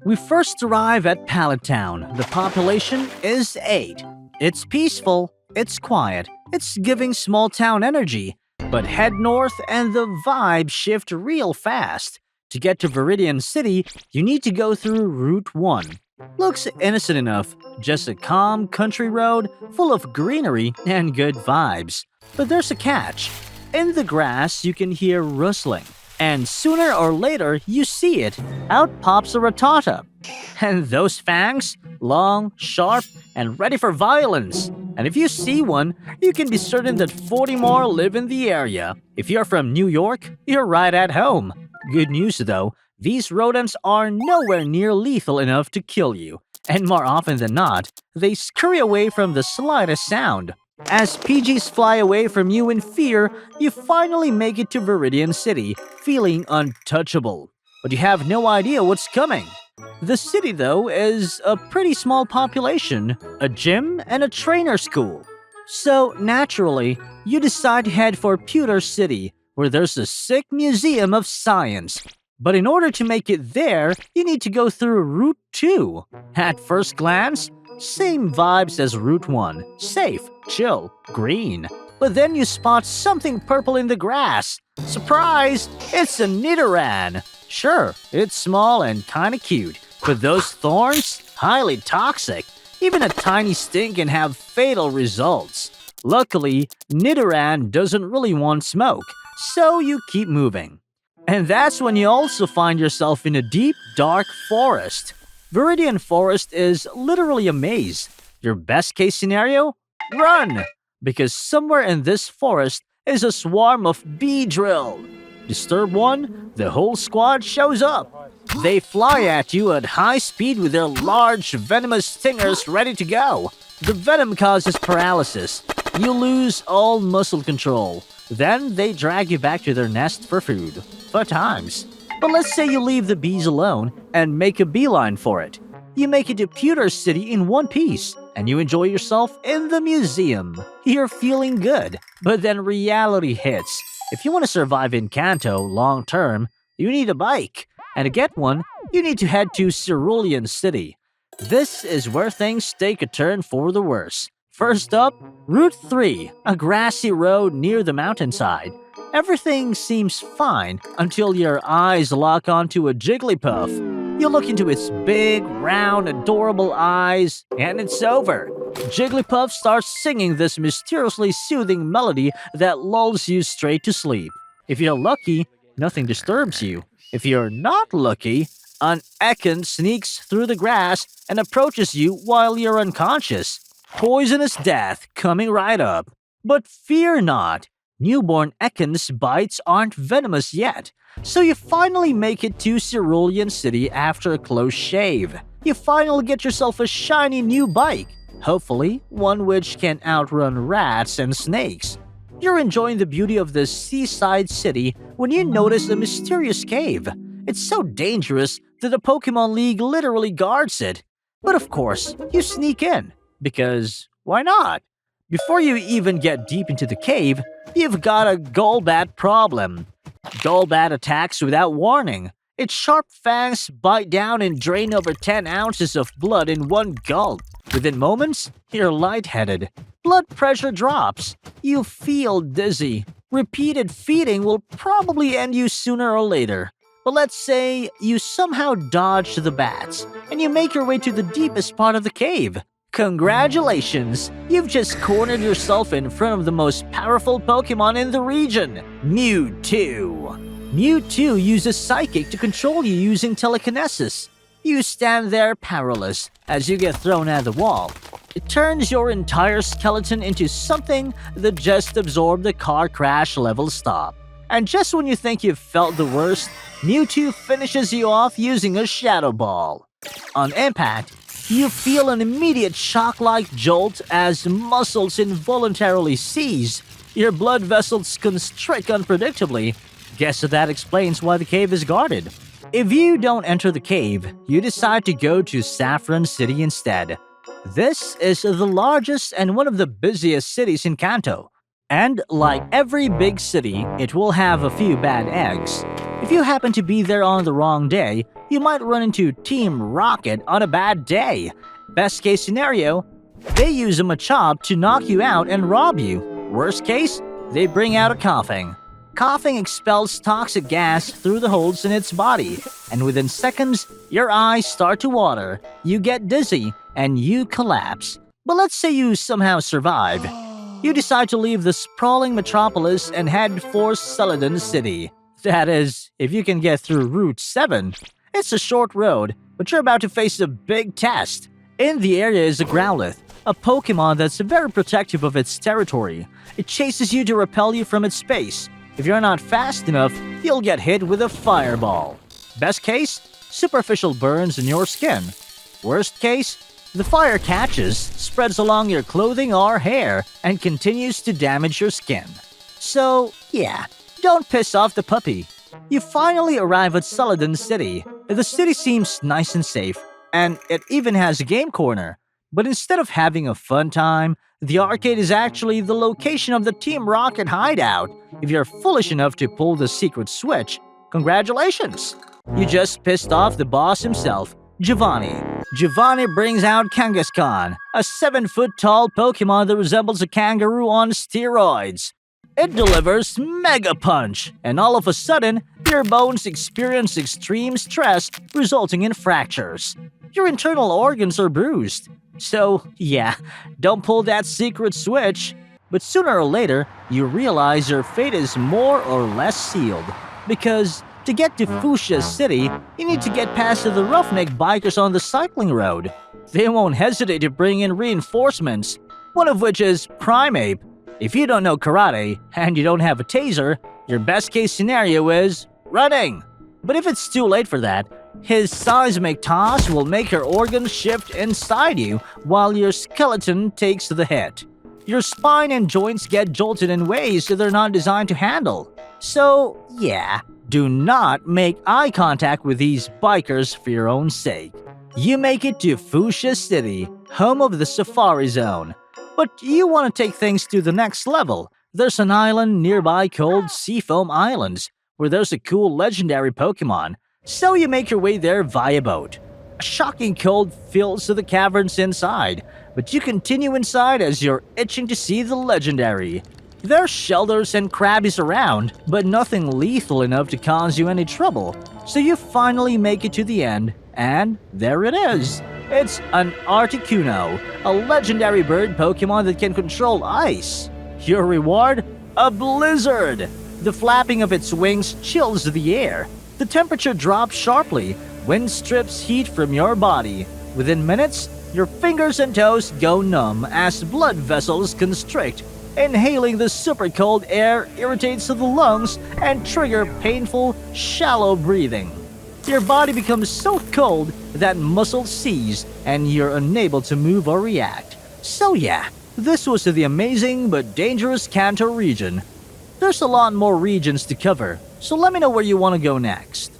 We first arrive at Pallet Town. The population is 8. It's peaceful, it's quiet, it's giving small town energy. But head north and the vibes shift real fast. To get to Viridian City, you need to go through Route 1. Looks innocent enough, just a calm country road full of greenery and good vibes. But there's a catch. In the grass, you can hear rustling. And sooner or later, you see it. Out pops a Rattata. And those fangs? Long, sharp, and ready for violence. And if you see one, you can be certain that 40 more live in the area. If you're from New York, you're right at home. Good news though, these rodents are nowhere near lethal enough to kill you. And more often than not, they scurry away from the slightest sound. As PGs fly away from you in fear, you finally make it to Viridian City, feeling untouchable. But you have no idea what's coming. The city, though, is a pretty small population, a gym, and a trainer school. So, naturally, you decide to head for Pewter City, where there's a sick museum of science. But in order to make it there, you need to go through Route 2. At first glance, same vibes as Route 1. Safe, chill, green. But then you spot something purple in the grass. Surprise! It's a Nidoran! Sure, it's small and kinda cute, but those thorns? Highly toxic. Even a tiny sting can have fatal results. Luckily, Nidoran doesn't really want smoke, so you keep moving. And that's when you also find yourself in a deep, dark forest. Viridian Forest is literally a maze. Your best case scenario? Run! Because somewhere in this forest is a swarm of Beedrill. Disturb one, the whole squad shows up. They fly at you at high speed with their large, venomous stingers ready to go. The venom causes paralysis. You lose all muscle control. Then they drag you back to their nest for food. Fun times. But let's say you leave the bees alone and make a beeline for it. You make it to Pewter City in one piece, and you enjoy yourself in the museum. You're feeling good, but then reality hits. If you want to survive in Kanto long term, you need a bike. And to get one, you need to head to Cerulean City. This is where things take a turn for the worse. First up, Route 3, a grassy road near the mountainside. Everything seems fine until your eyes lock onto a Jigglypuff. You look into its big, round, adorable eyes, and it's over. Jigglypuff starts singing this mysteriously soothing melody that lulls you straight to sleep. If you're lucky, nothing disturbs you. If you're not lucky, an Ekans sneaks through the grass and approaches you while you're unconscious. Poisonous death coming right up. But fear not. Newborn Ekans bites aren't venomous yet, so you finally make it to Cerulean City after a close shave. You finally get yourself a shiny new bike, hopefully one which can outrun rats and snakes. You're enjoying the beauty of this seaside city when you notice a mysterious cave. It's so dangerous that the Pokemon League literally guards it. But of course, you sneak in, because why not? Before you even get deep into the cave, you've got a Golbat problem. Golbat attacks without warning. Its sharp fangs bite down and drain over 10 ounces of blood in one gulp. Within moments, you're lightheaded. Blood pressure drops. You feel dizzy. Repeated feeding will probably end you sooner or later. But let's say you somehow dodge the bats, and you make your way to the deepest part of the cave. Congratulations! You've just cornered yourself in front of the most powerful Pokemon in the region, Mewtwo. Mewtwo uses Psychic to control you using telekinesis. You stand there powerless as you get thrown at the wall. It turns your entire skeleton into something that just absorbed the car crash level stop. And just when you think you've felt the worst, Mewtwo finishes you off using a Shadow Ball. On impact, you feel an immediate shock-like jolt as muscles involuntarily seize. Your blood vessels constrict unpredictably. Guess that explains why the cave is guarded. If you don't enter the cave, you decide to go to Saffron City instead. This is the largest and one of the busiest cities in Kanto. And like every big city, it will have a few bad eggs. If you happen to be there on the wrong day, you might run into Team Rocket on a bad day. Best case scenario, they use a Machop to knock you out and rob you. Worst case, they bring out a Coughing. Coughing expels toxic gas through the holes in its body, and within seconds, your eyes start to water, you get dizzy, and you collapse. But let's say you somehow survive. You decide to leave the sprawling metropolis and head for Celadon City. That is, if you can get through Route 7. It's a short road, but you're about to face a big test. In the area is a Growlithe, a Pokemon that's very protective of its territory. It chases you to repel you from its space. If you're not fast enough, you'll get hit with a fireball. Best case, superficial burns in your skin. Worst case, the fire catches, spreads along your clothing or hair, and continues to damage your skin. So, yeah, don't piss off the puppy. You finally arrive at Celadon City. The city seems nice and safe, and it even has a game corner. But instead of having a fun time, the arcade is actually the location of the Team Rocket hideout. If you're foolish enough to pull the secret switch, congratulations! You just pissed off the boss himself, Giovanni. Giovanni brings out Kangaskhan, a 7-foot-tall Pokemon that resembles a kangaroo on steroids. It delivers Mega Punch, and all of a sudden, your bones experience extreme stress, resulting in fractures. Your internal organs are bruised. So, yeah, don't pull that secret switch. But sooner or later, you realize your fate is more or less sealed. Because to get to Fuchsia City, you need to get past the roughneck bikers on the cycling road. They won't hesitate to bring in reinforcements, one of which is Primeape. If you don't know karate and you don't have a taser, your best case scenario is running. But if it's too late for that, his seismic toss will make your organs shift inside you while your skeleton takes the hit. Your spine and joints get jolted in ways that they're not designed to handle. So, yeah, do not make eye contact with these bikers for your own sake. You make it to Fuchsia City, home of the Safari Zone. But you want to take things to the next level. There's an island nearby called Seafoam Islands, where there's a cool legendary Pokemon. So you make your way there via boat. A shocking cold fills the caverns inside, but you continue inside as you're itching to see the legendary. There's shelters and crabbies around, but nothing lethal enough to cause you any trouble. So you finally make it to the end, and there it is. It's an Articuno, a legendary bird Pokemon that can control ice. Your reward? A blizzard! The flapping of its wings chills the air. The temperature drops sharply, wind strips heat from your body. Within minutes, your fingers and toes go numb as blood vessels constrict. Inhaling the super cold air irritates the lungs and trigger painful, shallow breathing. Your body becomes so cold that muscles seize and you're unable to move or react. So yeah, this was the amazing but dangerous Kanto region. There's a lot more regions to cover, so let me know where you want to go next.